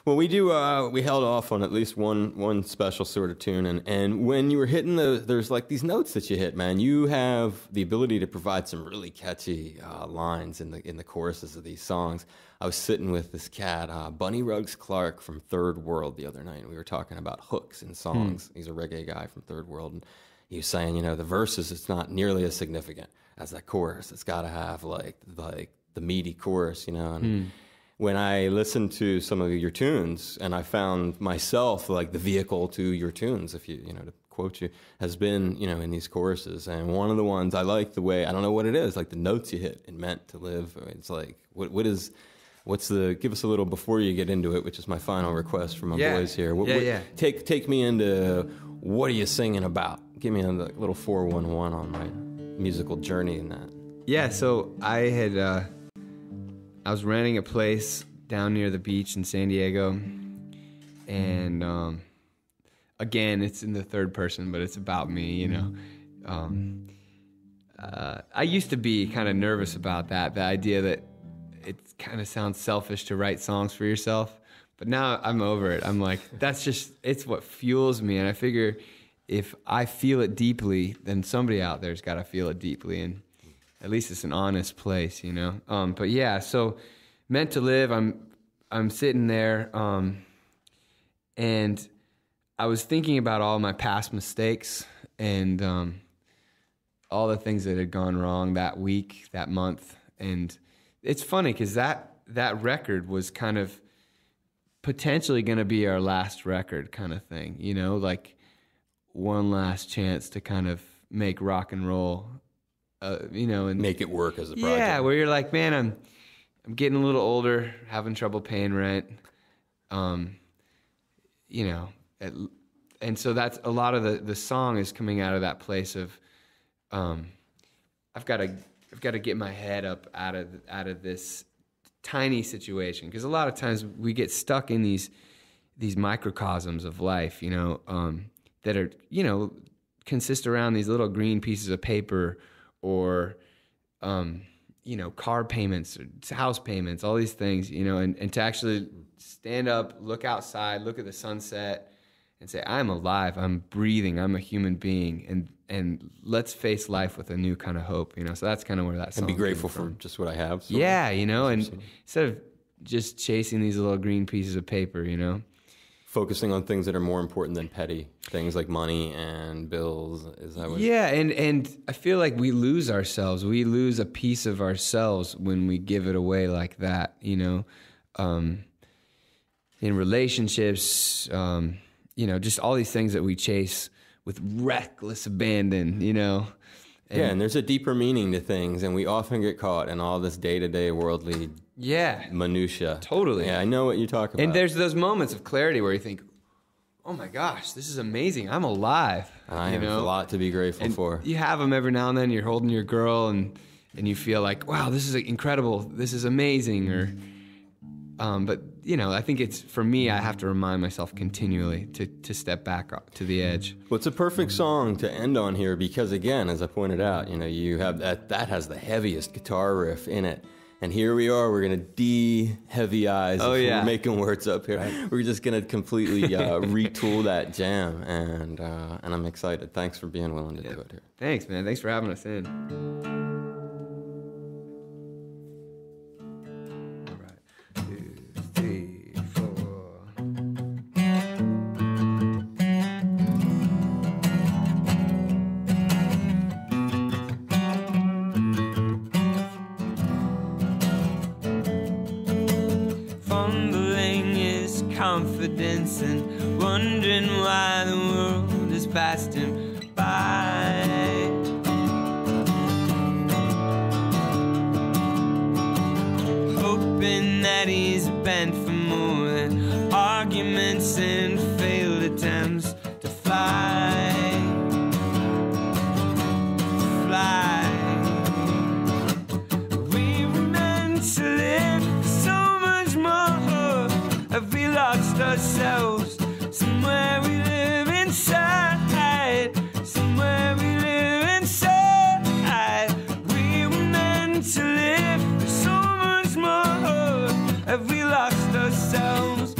Well, we held off on at least one special sort of tune, and when you were hitting there's like these notes that you hit, man. You have the ability to provide some really catchy lines in the choruses of these songs. I was sitting with this cat, Bunny Ruggs Clark from Third World the other night, and we were talking about hooks in songs. He's a reggae guy from Third World, and he was saying, the verses, it's not nearly as significant as that chorus. It's got to have like the meaty chorus, and when I listened to some of your tunes, and I found myself like the vehicle to your tunes, if you to quote you, has been in these choruses. And one of the ones I like the way, I don't know what it is, like the notes you hit in "Meant to Live." It's like give us a little before you get into it, which is my final request from my boys here. Take me into what are you singing about? Give me a little 411 on my musical journey in that. Yeah, so I was renting a place down near the beach in San Diego, and again, it's in the third person, but it's about me, I used to be kind of nervous about that, the idea that it kind of sounds selfish to write songs for yourself, but now I'm over it. I'm like, it's what fuels me, and I figure if I feel it deeply, then somebody out there's got to feel it deeply, and at least it's an honest place, But yeah, so Meant to Live, I'm sitting there, and I was thinking about all my past mistakes and all the things that had gone wrong that week, that month. And it's funny because that record was kind of potentially going to be our last record kind of thing, like one last chance to kind of make rock and roll. And make it work as a project. Yeah, where you're like, man, I'm getting a little older, having trouble paying rent, and so that's a lot of the song is coming out of that place of, I've got to get my head up out of this tiny situation, because a lot of times we get stuck in these microcosms of life, that are consist around these little green pieces of paper. Or, car payments, or house payments, all these things, and to actually stand up, look outside, look at the sunset, and say, I'm alive, I'm breathing, I'm a human being, and let's face life with a new kind of hope, So that's kind of where that song and be grateful for just what I have. Yeah, and instead of just chasing these little green pieces of paper, Focusing on things that are more important than petty things like money and bills. Is that what? Yeah, and I feel like we lose ourselves. We lose a piece of ourselves when we give it away like that. In relationships, just all these things that we chase with reckless abandon. And there's a deeper meaning to things, and we often get caught in all this day-to-day worldly minutia. Totally. Yeah, I know what you talk about. And there's those moments of clarity where you think, oh my gosh, this is amazing. I'm alive. I have a lot to be grateful for. You have them every now and then. You're holding your girl, and you feel like, wow, this is incredible. This is amazing. Or, but I think it's, for me, I have to remind myself continually to step back to the edge. Well, it's a perfect song to end on here because, again, as I pointed out, you have that has the heaviest guitar riff in it. And here we are, we're going to de-heavy eyes. We're making words up here. Right. We're just going to completely retool that jam, and I'm excited. Thanks for being willing to do it here. Thanks, man. Thanks for having us in. All right. 2, 3, 4. Confidence and wondering why the world has passed him by. Hoping that he's bent for more than arguments and failed attempts to fly. We were meant to live so much more. Have we lost ourselves? Somewhere we live inside. Somewhere we live inside. We were meant to live so much more. Have we lost ourselves?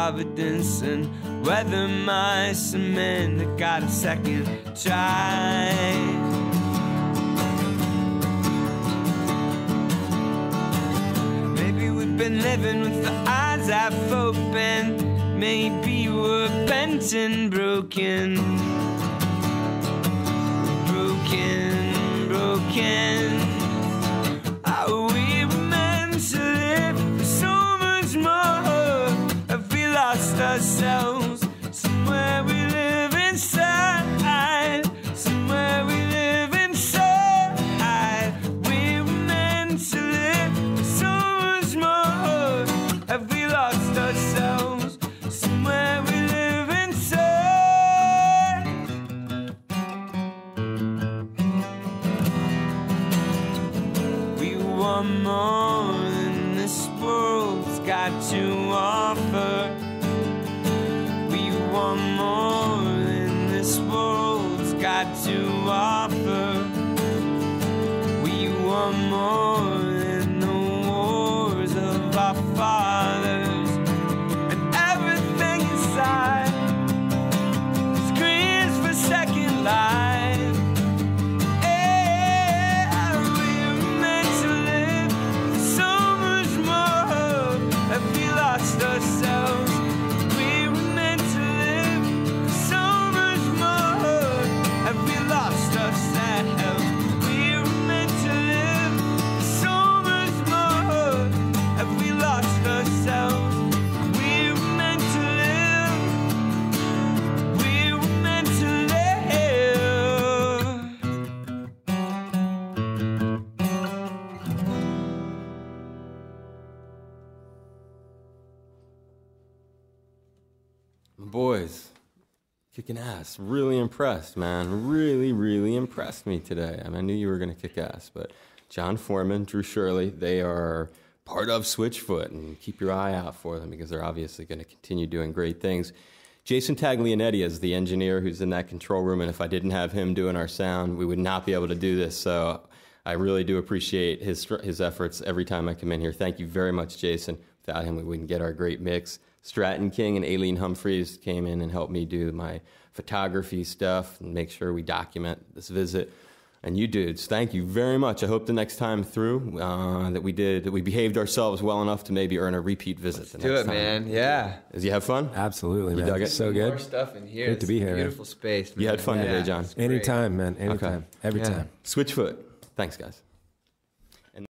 Providence and weather my cement. I got a second try. Maybe we've been living with the eyes half open. Maybe we're bent and broken. Broken. Oh, we were meant to live for so much more. Have we lost ourselves? Somewhere we live inside. Somewhere we live inside. We were meant to live for so much more. Have we lost ourselves? Somewhere we live inside. We want more than this world's got to offer. We want more than this world's got to offer. We want more than the wars of our fathers. And everything inside screams for second life. Yeah, we were meant to live for so much more. Have we lost ourselves? We were meant to live for so much more. Have we lost ourselves? We were meant to live for so much more. Have we lost ourselves? We were meant to live. We were meant to live. Boys, kicking ass. Really impressed, man. Really impressed me today. I mean, I knew you were going to kick ass, but John Foreman, Drew Shirley, they are part of Switchfoot, and keep your eye out for them because they're obviously going to continue doing great things. Jason Taglianetti is the engineer who's in that control room, and if I didn't have him doing our sound, we would not be able to do this. So I really do appreciate his efforts every time I come in here. Thank you very much, Jason. Without him, we wouldn't get our great mix. Stratton King and Aileen Humphreys came in and helped me do my photography stuff and make sure we document this visit. And you dudes, thank you very much. I hope the next time through that we behaved ourselves well enough to maybe earn a repeat visit. Do it, man. Yeah. Did you have fun? Absolutely, man. You dug it? So More good. stuff in here. Great to be here, man. Beautiful space, man. You had fun today, John? it's great. Anytime, man. Anytime. Okay. Every Yeah. time. Switchfoot. Thanks, guys.